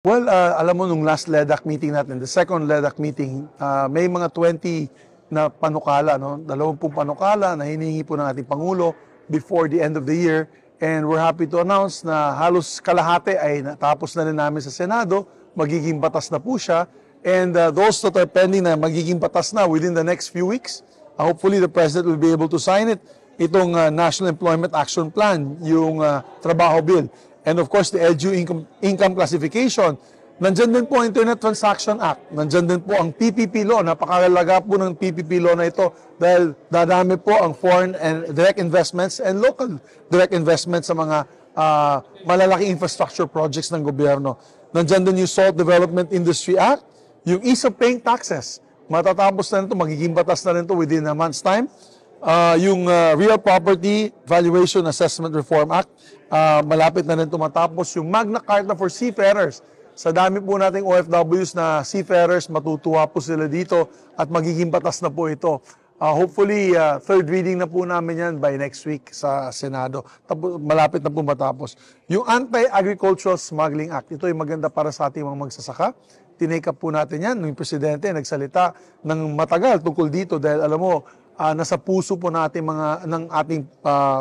Well, alam mo nung last LEDAC meeting natin, the second LEDAC meeting, may mga 20 na panukala, no? 20 panukala na hinihingi po ng ating Pangulo before the end of the year. And we're happy to announce na halos kalahati ay natapos na rin namin sa Senado, magiging batas na po siya. And those that are pending na magiging batas na within the next few weeks, hopefully the President will be able to sign it. Itong National Employment Action Plan, yung Trabaho Bill. And of course, the EDU income classification. Nandyan din po ang Internet Transaction Act. Nandyan din po ang PPP law. Napakalaga po ng PPP law na ito dahil dadami po ang foreign and direct investments and local direct investments sa mga malalaking infrastructure projects ng gobyerno. Nandyan din yung Salt Development Industry Act, yung ease of paying taxes. Matatapos na ito, magiging batas na rin ito within a month's time. Yung Real Property Valuation Assessment Reform Act, malapit na rin tumatapos. Yung Magna Carta for Seafarers, sa dami po nating OFWs na seafarers, matutuwa po sila dito at magiging batas na po ito. Hopefully, third reading na po namin yan by next week sa Senado. Malapit na po matapos. Yung Anti-Agricultural Smuggling Act, ito ay maganda para sa ating mga magsasaka. Tinake up po natin yan. Yung Presidente nagsalita ng matagal tungkol dito dahil alam mo, nasa puso po natin ng ating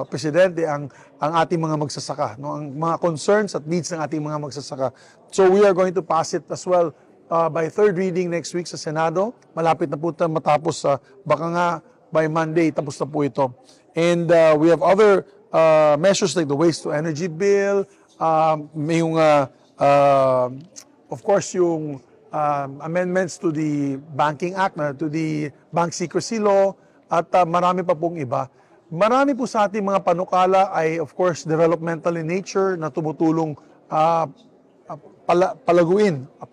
Presidente ang ating mga magsasaka, no? Ang mga concerns at needs ng ating mga magsasaka. So we are going to pass it as well by third reading next week sa Senado. Malapit na po matapos, baka nga by Monday tapos na po ito. And we have other measures like the Waste to Energy Bill, may yung of course yung amendments to the Banking Act, to the Bank Secrecy Law, at marami pa pong iba. Marami po sa ating mga panukala ay of course developmental in nature na tumutulong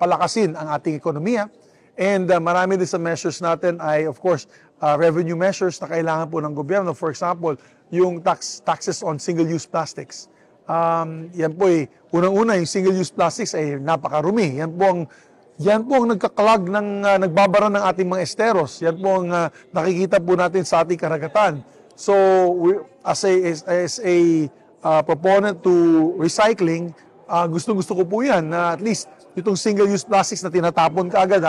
palakasin ang ating ekonomiya. And marami din sa measures natin ay of course revenue measures na kailangan po ng gobyerno. For example, yung taxes on single-use plastics. Yan po ay unang-una, yung single-use plastics ay napakarumi. Yan po ang nagkakalag nagbabara ng ating mga esteros. Yan po ang nakikita po natin sa ating karagatan. So, as a proponent to recycling, gustong-gusto ko po yan na at least itong single-use plastics na tinatapon kaagad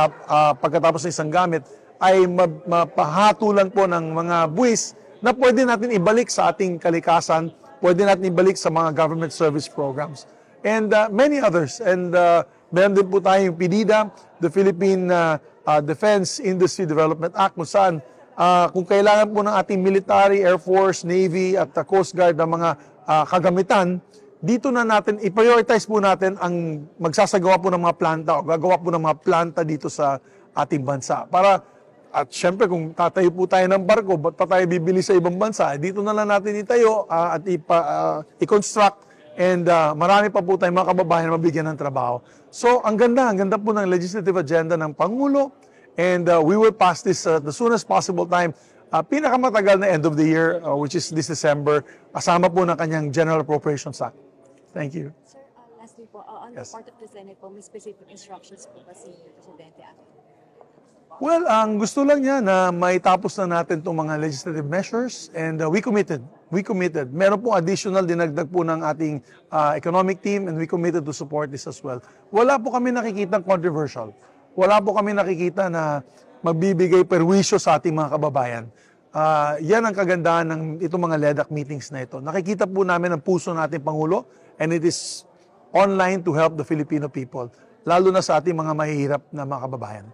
pagkatapos ng isang gamit ay mapahatulan po ng mga buwis na pwede natin ibalik sa ating kalikasan, pwede natin ibalik sa mga government service programs. And many others. And meron din po tayong PDIDA, the Philippine Defense Industry Development Act, kung saan kung kailangan po ng ating military, Air Force, Navy at Coast Guard ng mga kagamitan, dito na natin, i-prioritize po natin ang magsasagawa po ng mga planta o gagawa po ng mga planta dito sa ating bansa. At syempre kung tatayo po tayo ng barko, ba't pa tayo bibili sa ibang bansa? Dito na lang natin itayo at i-construct. And marami pa po tayong mga kababayan na mabigyan ng trabaho. So, ang ganda po ng legislative agenda ng Pangulo. And we will pass this the soonest possible time. Pinakamatagal na end of the year, which is this December, kasama po ng kanyang General Appropriations Act. Thank you. Sir, lastly po, on the part of the Senate po, may specific instructions po ba si Presidente? Well, ang gusto lang niya na maitapos na natin itong mga legislative measures and we committed. Meron pong additional dinagdag po ng ating economic team and we committed to support this as well. Wala po kami nakikitang controversial. Wala po kami nakikita na magbibigay perwisyo sa ating mga kababayan. Yan ang kagandahan ng itong mga LEDAC meetings na ito. Nakikita po namin ang puso ng ating Pangulo and it is online to help the Filipino people, lalo na sa ating mga mahihirap na mga kababayan.